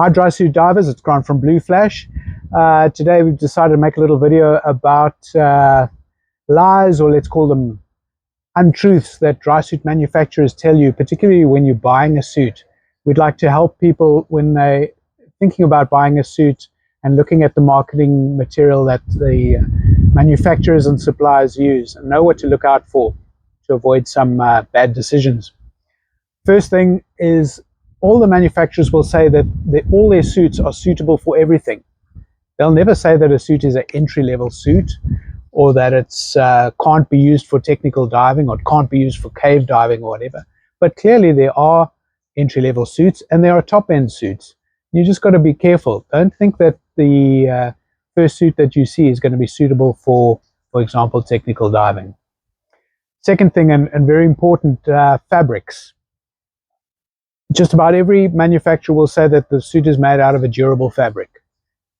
Hi dry suit divers, it's Grant from Blue Flash. Today we've decided to make a little video about lies, or let's call them untruths, that dry suit manufacturers tell you, particularly when you're buying a suit. We'd like to help people when they're thinking about buying a suit and looking at the marketing material that the manufacturers and suppliers use, and know what to look out for to avoid some bad decisions. First thing is, all the manufacturers will say that all their suits are suitable for everything. They'll never say that a suit is an entry-level suit, or that it's can't be used for technical diving, or it can't be used for cave diving or whatever. But clearly there are entry-level suits and there are top-end suits. You just got to be careful. Don't think that the first suit that you see is going to be suitable for example, technical diving. Second thing, and very important, fabrics. Just about every manufacturer will say that the suit is made out of a durable fabric.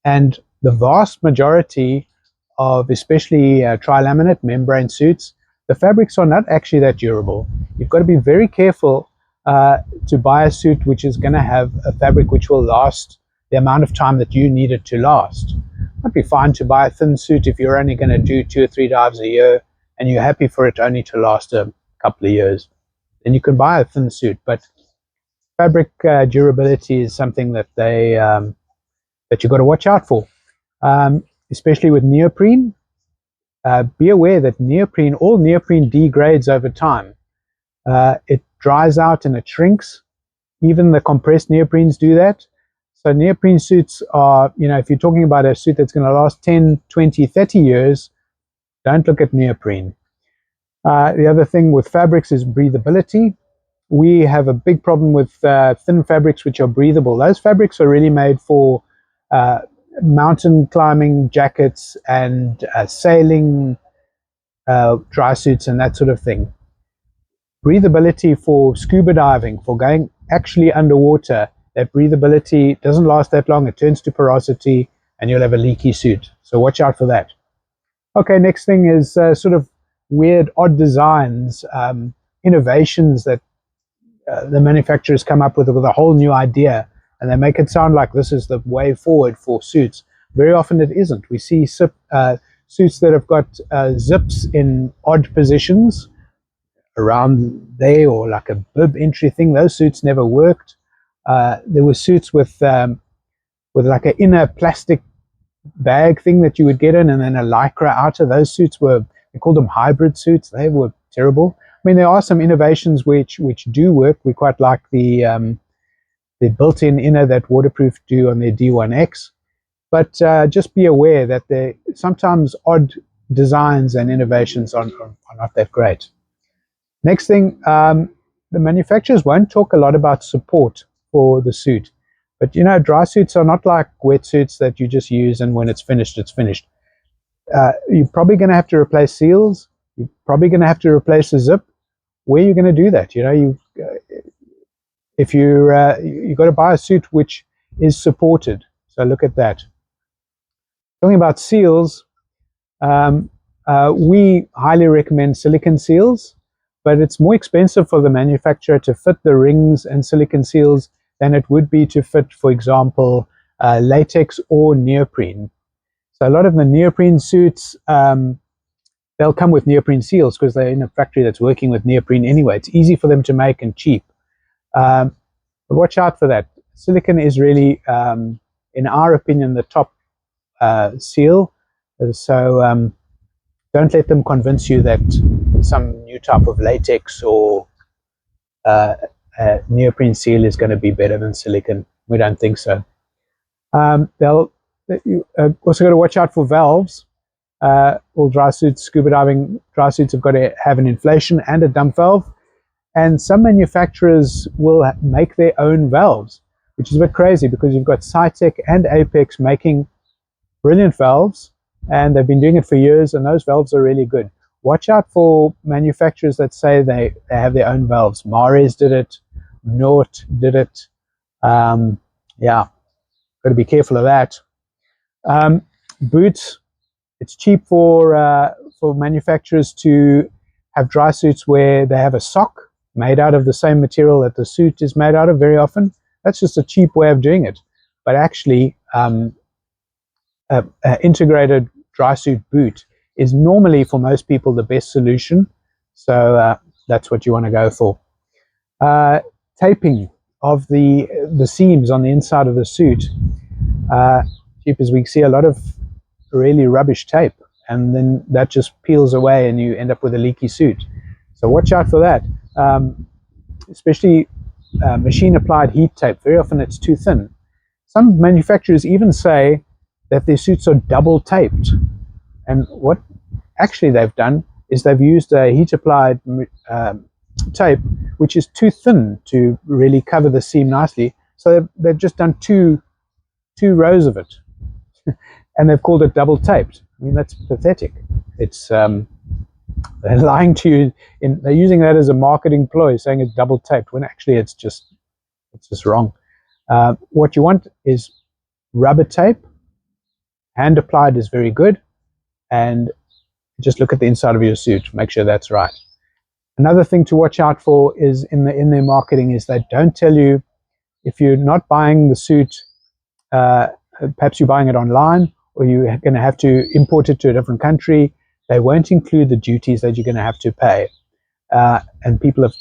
And the vast majority of especially tri-laminate membrane suits, the fabrics are not actually that durable. You've got to be very careful to buy a suit which is going to have a fabric which will last the amount of time that you need it to last. It might be fine to buy a thin suit if you're only going to do 2 or 3 dives a year and you're happy for it only to last a couple of years. Then you can buy a thin suit, but fabric durability is something that that you've got to watch out for, especially with neoprene. Be aware that all neoprene degrades over time. It dries out and it shrinks. Even the compressed neoprenes do that. So neoprene suits are, if you're talking about a suit that's going to last 10, 20, 30 years, don't look at neoprene. The other thing with fabrics is breathability. We have a big problem with thin fabrics which are breathable. Those fabrics are really made for mountain climbing jackets and sailing dry suits and that sort of thing. Breathability for scuba diving, for going actually underwater, that breathability doesn't last that long. It turns to porosity and you'll have a leaky suit. So watch out for that. Okay, next thing is sort of weird, odd designs, innovations that the manufacturers come up with a whole new idea, and they make it sound like this is the way forward for suits. Very often it isn't. We see suits that have got zips in odd positions around there, or like a bib entry thing. Those suits never worked. There were suits with like an inner plastic bag thing that you would get in, and then a lycra outer. Those suits they called them hybrid suits. They were terrible. I mean, there are some innovations which do work. We quite like the built-in inner that Waterproof do on their D1X. But just be aware that sometimes odd designs and innovations are not that great. Next thing, the manufacturers won't talk a lot about support for the suit. But dry suits are not like wetsuits that you just use and when it's finished, it's finished. You're probably going to have to replace seals. You're probably going to have to replace a zip. Where are you going to do that? If you've got to buy a suit which is supported. So look at that. Talking about seals, we highly recommend silicone seals, but it's more expensive for the manufacturer to fit the rings and silicone seals than it would be to fit, for example, latex or neoprene. So a lot of the neoprene suits, they'll come with neoprene seals because they're in a factory that's working with neoprene anyway. It's easy for them to make and cheap. But watch out for that. Silicone is really, in our opinion, the top seal. So don't let them convince you that some new type of latex or neoprene seal is going to be better than silicone. We don't think so. You also got to watch out for valves. All dry suits, scuba diving dry suits have got to have an inflation and a dump valve, and some manufacturers will make their own valves, which is a bit crazy because you've got Cytec and Apex making brilliant valves, and they've been doing it for years, and those valves are really good. Watch out for manufacturers that say they have their own valves. Mares did it, Nort did it. Yeah, got to be careful of that. Boots. It's cheap for manufacturers to have dry suits where they have a sock made out of the same material that the suit is made out of very often. That's just a cheap way of doing it. but actually an integrated Drysuit boot is normally for most people the best solution. So that's what you want to go for. Taping of the seams on the inside of the suit. As we see a lot of really rubbish tape, and then that just peels away and you end up with a leaky suit. So watch out for that. Especially machine applied heat tape. Very often it's too thin. Some manufacturers even say that their suits are double taped, and what actually they've done is they've used a heat applied tape which is too thin to really cover the seam nicely, so they've just done two rows of it and they've called it double taped. I mean, that's pathetic. It's they're lying to you, they're using that as a marketing ploy, saying it's double taped when actually it's just wrong. What you want is rubber tape. Hand applied is very good, and just look at the inside of your suit, make sure that's right. Another thing to watch out for is in their marketing is they don't tell you, if you're not buying the suit, perhaps you're buying it online or you're going to have to import it to a different country, they won't include the duties that you're going to have to pay. And people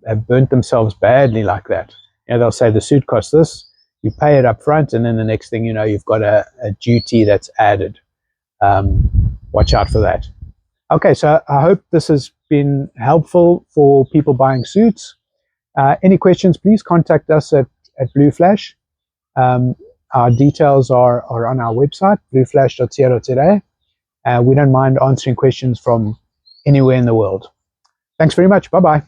have burnt themselves badly like that. You know, they'll say the suit costs this, you pay it up front, and then the next thing you know, you've got a duty that's added. Watch out for that. Okay, so I hope this has been helpful for people buying suits. Any questions, please contact us at Blue Flash. Our details are on our website, blueflash.co.za. We don't mind answering questions from anywhere in the world. Thanks very much. Bye-bye.